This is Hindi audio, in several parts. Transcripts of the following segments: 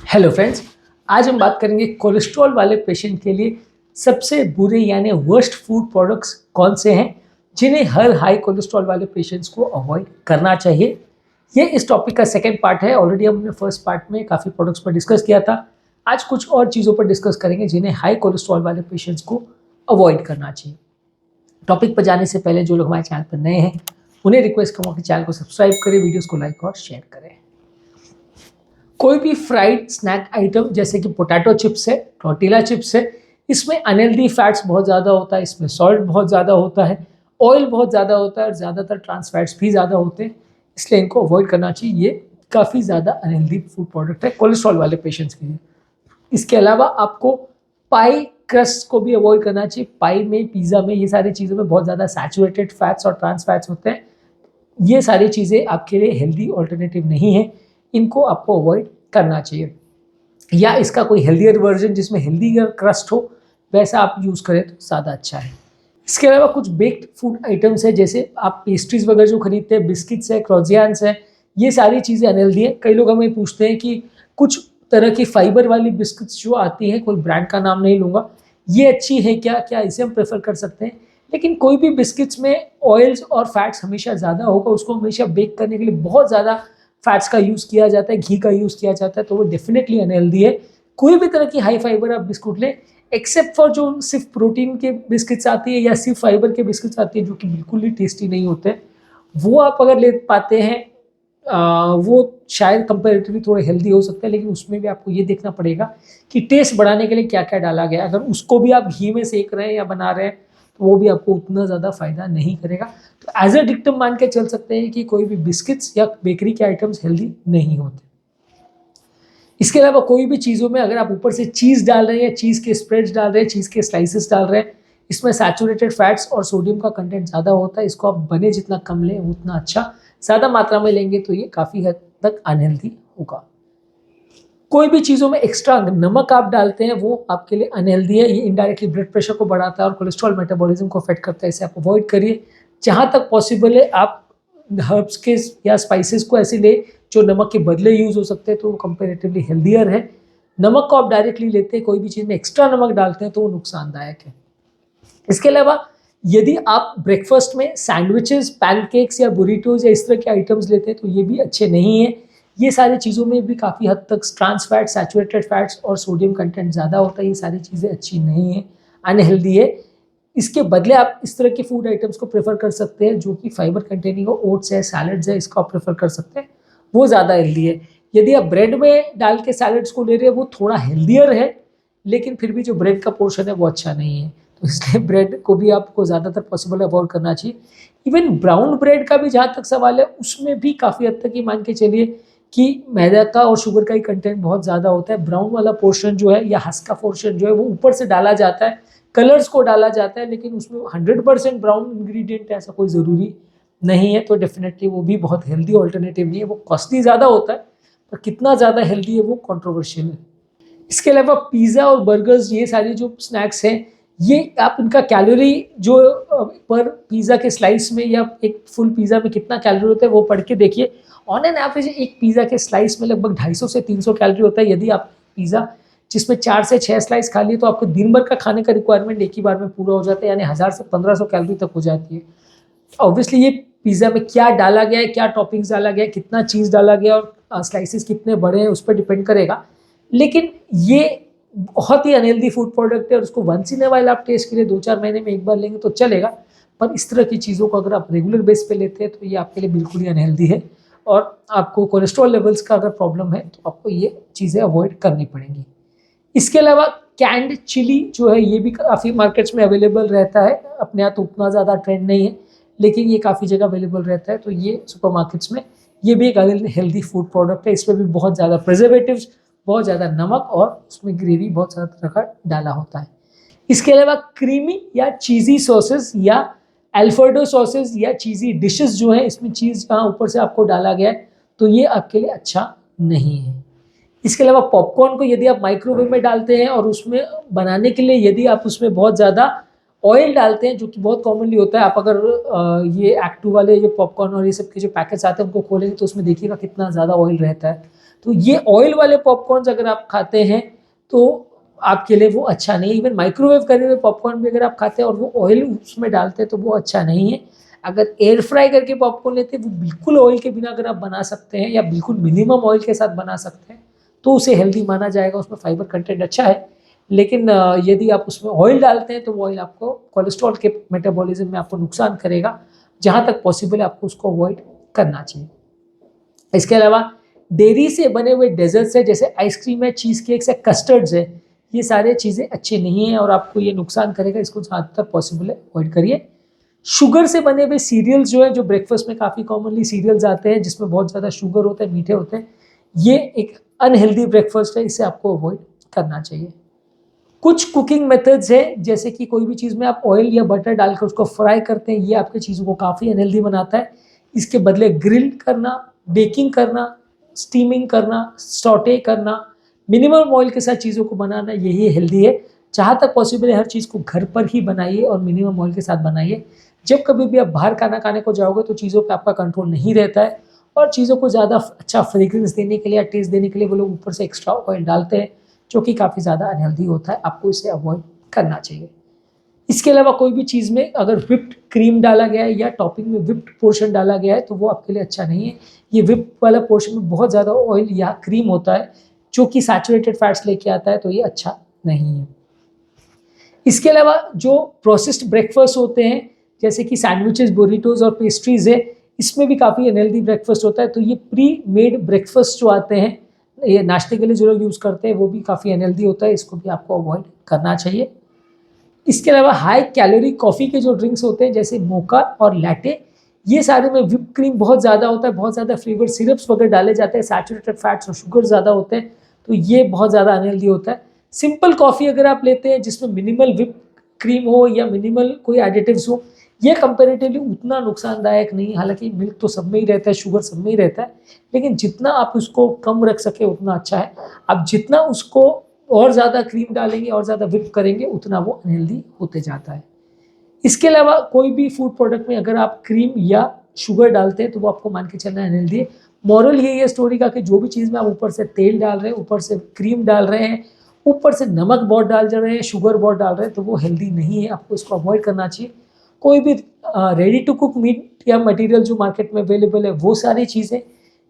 हेलो फ्रेंड्स, आज हम बात करेंगे कोलेस्ट्रॉल वाले पेशेंट के लिए सबसे बुरे यानी वर्स्ट फूड प्रोडक्ट्स कौन से हैं जिन्हें हर हाई कोलेस्ट्रॉल वाले पेशेंट्स को अवॉइड करना चाहिए। ये इस टॉपिक का सेकंड पार्ट है। ऑलरेडी हमने फर्स्ट पार्ट में काफ़ी प्रोडक्ट्स पर डिस्कस किया था। आज कुछ और चीज़ों पर डिस्कस करेंगे जिन्हें हाई कोलेस्ट्रॉल वाले पेशेंट्स को अवॉइड करना चाहिए। टॉपिक पर जाने से पहले जो लोग हमारे चैनल पर नए हैं उन्हें रिक्वेस्ट करूँगा कि चैनल को सब्सक्राइब करें, वीडियोज़ को लाइक और शेयर करें। कोई भी फ्राइड स्नैक आइटम जैसे कि पोटैटो चिप्स है, टॉर्टिला चिप्स है, इसमें अनहेल्दी फैट्स बहुत ज़्यादा होता है, इसमें सॉल्ट बहुत ज़्यादा होता है, ऑयल बहुत ज़्यादा होता है और ज़्यादातर ट्रांस फैट्स भी ज़्यादा होते हैं, इसलिए इनको अवॉइड करना चाहिए। ये काफ़ी ज़्यादा अनहेल्दी फूड प्रोडक्ट है कोलेस्ट्रॉल वाले पेशेंट्स के लिए। इसके अलावा आपको पाई क्रस्ट को भी अवॉइड करना चाहिए। पाई में, पिज़्ज़ा में, ये सारी चीज़ों में बहुत ज़्यादा सैचुरेटेड फैट्स और ट्रांस फैट्स होते हैं। ये सारी चीज़ें आपके लिए हेल्दी ऑल्टरनेटिव नहीं है, इनको आपको अवॉइड करना चाहिए। या इसका कोई हेल्दियर वर्जन जिसमें हेल्दियर क्रस्ट हो वैसा आप यूज़ करें तो ज़्यादा अच्छा है। इसके अलावा कुछ बेक्ड फूड आइटम्स है, जैसे आप पेस्ट्रीज वगैरह जो खरीदते हैं, बिस्किट्स है, क्रोजियांस है, ये सारी चीज़ें अनहेल्दी है। कई लोग हमें पूछते हैं कि कुछ तरह की फाइबर वाली बिस्किट्स जो आती है, कोई ब्रांड का नाम नहीं लूँगा, ये अच्छी है क्या, क्या इसे हम प्रेफर कर सकते हैं? लेकिन कोई भी बिस्किट्स में ऑयल्स और फैट्स हमेशा ज़्यादा होगा, उसको हमेशा बेक करने के लिए बहुत ज़्यादा फैट्स का यूज़ किया जाता है, घी का यूज़ किया जाता है, तो वो डेफिनेटली अनहेल्दी है। कोई भी तरह की हाई फाइबर आप बिस्कुट लें, एक्सेप्ट फॉर जो सिर्फ प्रोटीन के बिस्किट्स आती है या सिर्फ फाइबर के बिस्किट्स आती है जो कि बिल्कुल ही टेस्टी नहीं होते, वो आप अगर ले पाते हैं वो शायद कंपैरेटिवली थोड़े हेल्दी हो सकते हैं, लेकिन उसमें भी आपको ये देखना पड़ेगा कि टेस्ट बढ़ाने के लिए क्या क्या डाला गया। अगर उसको भी आप घी में सेक रहे हैं या बना रहे हैं तो वो भी आपको उतना ज़्यादा फायदा नहीं करेगा। तो एज अ डिक्टम मान के चल सकते हैं कि कोई भी बिस्किट्स या बेकरी के आइटम्स हेल्दी नहीं होते। इसके अलावा कोई भी चीज़ों में अगर आप ऊपर से चीज़ डाल रहे हैं, चीज़ के स्प्रेड्स डाल रहे हैं, चीज़ के स्लाइसेस डाल रहे हैं, इसमें सैचुरेटेड फैट्स और सोडियम का कंटेंट ज़्यादा होता है। इसको आप बने जितना कम लें उतना अच्छा। ज़्यादा मात्रा में लेंगे तो ये काफ़ी हद तक अनहेल्दी होगा। कोई भी चीज़ों में एक्स्ट्रा नमक आप डालते हैं वो आपके लिए अनहेल्दी है। ये इनडायरेक्टली ब्लड प्रेशर को बढ़ाता है और कोलेस्ट्रॉल मेटाबॉलिज्म को अफेक्ट करता है। इसे आप अवॉइड करिए। जहाँ तक पॉसिबल है आप हर्ब्स के या स्पाइसेस को ऐसे ले जो नमक के बदले यूज़ हो सकते हैं, तो वो कंपेरेटिवली हेल्दियर है। नमक को आप डायरेक्टली लेते हैं, कोई भी चीज़ में एक्स्ट्रा नमक डालते हैं तो वो नुकसानदायक है। इसके अलावा यदि आप ब्रेकफास्ट में सैंडविचेस, पैनकेक्स या बुरीटोज या इस तरह के आइटम्स लेते हैं तो ये भी अच्छे नहीं हैं। ये सारी चीज़ों में भी काफ़ी हद तक ट्रांस फैट, सैचुरेटेड फैट्स और सोडियम कंटेंट ज़्यादा होता है। ये सारी चीज़ें अच्छी नहीं हैं, अनहेल्दी है। इसके बदले आप इस तरह के फूड आइटम्स को प्रेफर कर सकते हैं जो कि फाइबर कंटेनिंग हो। ओट्स है, सैलड्स है, इसको आप प्रेफर कर सकते हैं, वो ज़्यादा हेल्दी है। यदि आप ब्रेड में डाल के सैलड्स को ले रहे हैं वो थोड़ा हेल्दियर है, लेकिन फिर भी जो ब्रेड का पोर्शन है वो अच्छा नहीं है, तो इसलिए ब्रेड को भी आपको ज़्यादातर पॉसिबल अवॉइड करना चाहिए। इवन ब्राउन ब्रेड का भी जहाँ तक सवाल है उसमें भी काफ़ी हद तक ये मान के चलिए कि मैदा का और शुगर का ही कंटेंट बहुत ज़्यादा होता है। ब्राउन वाला पोर्शन जो है या हस्का पोर्शन जो है वो ऊपर से डाला जाता है, कलर्स को डाला जाता है, लेकिन उसमें 100% ब्राउन इंग्रेडिएंट है ऐसा कोई ज़रूरी नहीं है। तो डेफिनेटली वो भी बहुत हेल्दी ऑल्टरनेटिव नहीं है। वो कॉस्टली ज़्यादा होता है पर कितना ज़्यादा हेल्दी है वो कंट्रोवर्शियल है। इसके अलावा पिज़्ज़ा और बर्गर्स, ये सारी जो स्नैक्स हैं, ये आप इनका कैलोरी जो पर पिज़्ज़ा के स्लाइस में या एक फुल पिज़्ज़ा में कितना कैलोरी होता है वो पढ़ के देखिए। ऑन एन एवरेज एक पिज़्ज़ा के स्लाइस में लगभग 250 से 300 कैलोरी होता है। यदि आप पिज़्ज़ा जिसमें 4 से 6 स्लाइस खा लिए तो आपको दिन भर का खाने का रिक्वायरमेंट एक ही बार में पूरा हो जाता है, यानी 1000 से 1500 कैलोरी तक हो जाती है। ऑब्वियसली ये पिज़्ज़ा में क्या डाला गया है, क्या टॉपिंग्स डाला गया है, कितना चीज़ डाला गया और स्लाइसेस कितने बड़े हैं उस पर डिपेंड करेगा। लेकिन ये बहुत ही अनहेल्दी फूड प्रोडक्ट है और उसको वंस इन अ व्हाइल आप टेस्ट के लिए 2-4 महीने में एक बार लेंगे तो चलेगा, पर इस तरह की चीज़ों को अगर आप रेगुलर बेस पे लेते हैं तो ये आपके लिए बिल्कुल ही अनहेल्दी है और आपको कोलेस्ट्रॉल लेवल्स का अगर प्रॉब्लम है तो आपको ये चीज़ें अवॉइड करनी पड़ेंगी। इसके अलावा कैंड चिली जो है ये भी काफ़ी मार्केट्स में अवेलेबल रहता है। अपने यहाँ तो उतना ज़्यादा ट्रेंड नहीं है, लेकिन ये काफ़ी जगह अवेलेबल रहता है, तो ये सुपरमार्केट्स में ये भी एक हेल्दी फूड प्रोडक्ट है। इसमें भी बहुत ज़्यादा प्रिजर्वेटिव्स, बहुत ज़्यादा नमक और उसमें ग्रेवी बहुत ज़्यादा तरह का डाला होता है। इसके अलावा क्रीमी या चीज़ी सॉसेस या अल्फ्रेडो सॉसेस या चीज़ी डिशेस जो है, इसमें चीज़ जहाँ ऊपर से आपको डाला गया है तो ये आपके लिए अच्छा नहीं है। इसके अलावा पॉपकॉर्न को यदि आप माइक्रोवेव में डालते हैं और उसमें बनाने के लिए यदि आप उसमें बहुत ज़्यादा ऑयल डालते हैं, जो कि बहुत कॉमनली होता है, आप अगर ये एक्टू वाले जो पॉपकॉर्न और ये सब के जो पैकेट्स आते हैं उनको खोलेंगे तो उसमें देखिएगा कितना ज़्यादा ऑयल रहता है। तो ये ऑयल वाले पॉपकॉर्न्स अगर आप खाते हैं तो आपके लिए वो अच्छा नहीं है। इवन माइक्रोवेव करे हुए पॉपकॉर्न भी अगर आप खाते हैं और वो ऑयल उसमें डालते हैं तो वो अच्छा नहीं है। अगर एयर फ्राई करके पॉपकॉर्न लेते हैं, वो बिल्कुल ऑयल के बिना अगर आप बना सकते हैं या बिल्कुल मिनिमम ऑयल के साथ बना सकते हैं तो उसे हेल्दी माना जाएगा, उसमें फाइबर कंटेंट अच्छा है। लेकिन यदि आप उसमें ऑयल डालते हैं तो वो ऑयल आपको कोलेस्ट्रॉल के मेटाबॉलिज्म में आपको नुकसान करेगा। जहाँ तक पॉसिबल है आपको उसको अवॉइड करना चाहिए। इसके अलावा डेयरी से बने हुए डेजर्ट्स है, जैसे आइसक्रीम है, चीज़ केक्स है, कस्टर्ड्स है, ये सारे चीज़ें अच्छी नहीं हैं और आपको ये नुकसान करेगा, इसको जहाँ तक पॉसिबल है अवॉइड करिए। शुगर से बने हुए सीरियल्स जो है, जो ब्रेकफास्ट में काफ़ी कॉमनली सीरियल्स आते हैं जिसमें बहुत ज़्यादा शुगर होता है, मीठे होते हैं, ये एक अनहेल्दी ब्रेकफास्ट है, इसे आपको अवॉइड करना चाहिए। कुछ कुकिंग मेथड्स है, जैसे कि कोई भी चीज़ में आप ऑयल या बटर डालकर उसको फ्राई करते हैं, ये आपके चीज़ों को काफ़ी अनहेल्दी बनाता है। इसके बदले ग्रिल करना, बेकिंग करना, स्टीमिंग करना, सॉटे करना, मिनिमम ऑयल के साथ चीज़ों को बनाना, यही हेल्दी है। जहाँ तक पॉसिबल है हर चीज़ को घर पर ही बनाइए और मिनिमम ऑयल के साथ बनाइए। जब कभी भी आप बाहर खाना खाने को जाओगे तो चीज़ों पे आपका कंट्रोल नहीं रहता है और चीज़ों को ज़्यादा अच्छा फ्रेग्रेंस देने के लिए या टेस्ट देने के लिए वो लोग ऊपर से एक्स्ट्रा ऑयल डालते हैं, जो कि काफ़ी ज़्यादा अनहेल्दी होता है। आपको इसे अवॉइड करना चाहिए। इसके अलावा कोई भी चीज़ में अगर व्हिप्ड क्रीम डाला गया है या टॉपिंग में व्हिप्ड पोर्शन डाला गया है तो वो आपके लिए अच्छा नहीं है। ये व्हिप वाला पोर्शन में बहुत ज़्यादा ऑयल या क्रीम होता है जो कि सैचुरेटेड फैट्स लेके आता है, तो ये अच्छा नहीं है। इसके अलावा जो प्रोसेस्ड ब्रेकफास्ट होते हैं, जैसे कि सैंडविचेस, बुरिटोज और पेस्ट्रीज है, इसमें भी काफ़ी अनहेल्दी ब्रेकफास्ट होता है। तो ये प्री मेड ब्रेकफास्ट जो आते हैं, ये नाश्ते के लिए जो लोग यूज़ करते हैं, वो भी काफ़ी अनहेल्दी होता है, इसको भी आपको अवॉइड करना चाहिए। इसके अलावा हाई कैलोरी कॉफ़ी के जो ड्रिंक्स होते हैं, जैसे मोका और लैटे, ये सारे में व्हिप क्रीम बहुत ज़्यादा होता है, बहुत ज़्यादा फ्लेवर सिरप्स वगैरह डाले जाते हैं, सैचुरेटेड फैट्स और शुगर ज़्यादा होते हैं, तो ये बहुत ज़्यादा अनहेल्दी होता है। सिंपल कॉफ़ी अगर आप लेते हैं जिसमें मिनिमल व्हिप क्रीम हो या मिनिमल कोई एडिटिव्स हो, ये कंपेरेटिवली उतना नुकसानदायक नहीं है। हालांकि मिल्क तो सब में ही रहता है, शुगर सब में ही रहता है, लेकिन जितना आप उसको कम रख सके उतना अच्छा है। आप जितना उसको और ज़्यादा क्रीम डालेंगे और ज़्यादा व्हिप करेंगे उतना वो अनहेल्दी होते जाता है। इसके अलावा कोई भी फूड प्रोडक्ट में अगर आप क्रीम या शुगर डालते हैं तो वो आपको मान के चलना अनहेल्दी है। मॉरल यही है स्टोरी का कि जो भी चीज़ में आप ऊपर से तेल डाल रहे हैं, ऊपर से क्रीम डाल रहे हैं, ऊपर से नमक बहुत डाल रहे हैं, शुगर बहुत डाल रहे हैं, तो वो हेल्दी नहीं है, आपको इसको अवॉइड करना चाहिए। कोई भी रेडी टू कुक मीट या मटेरियल जो मार्केट में अवेलेबल है, वो सारी चीज़ें,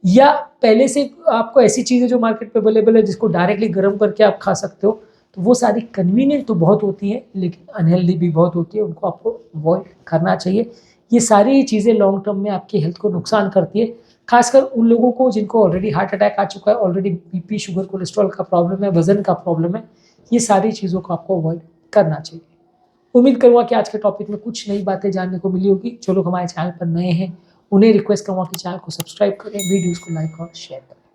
या पहले से आपको ऐसी चीज़ें जो मार्केट में अवेलेबल है जिसको डायरेक्टली गर्म करके आप खा सकते हो, तो वो सारी कन्वीनियंट तो बहुत होती हैं लेकिन अनहेल्दी भी बहुत होती है, उनको आपको अवॉइड करना चाहिए। ये सारी चीज़ें लॉन्ग टर्म में आपकी हेल्थ को नुकसान करती है, खासकर उन लोगों को जिनको ऑलरेडी हार्ट अटैक आ चुका है, ऑलरेडी बीपी, शुगर, कोलेस्ट्रॉल का प्रॉब्लम है, वजन का प्रॉब्लम है, ये सारी चीज़ों को आपको अवॉइड करना चाहिए। उम्मीद करूँगा कि आज के टॉपिक में कुछ नई बातें जानने को मिली होगी। जो लोग हमारे चैनल पर नए हैं उन्हें रिक्वेस्ट करूँगा कि चैनल को सब्सक्राइब करें, वीडियोज़ को लाइक और शेयर करें।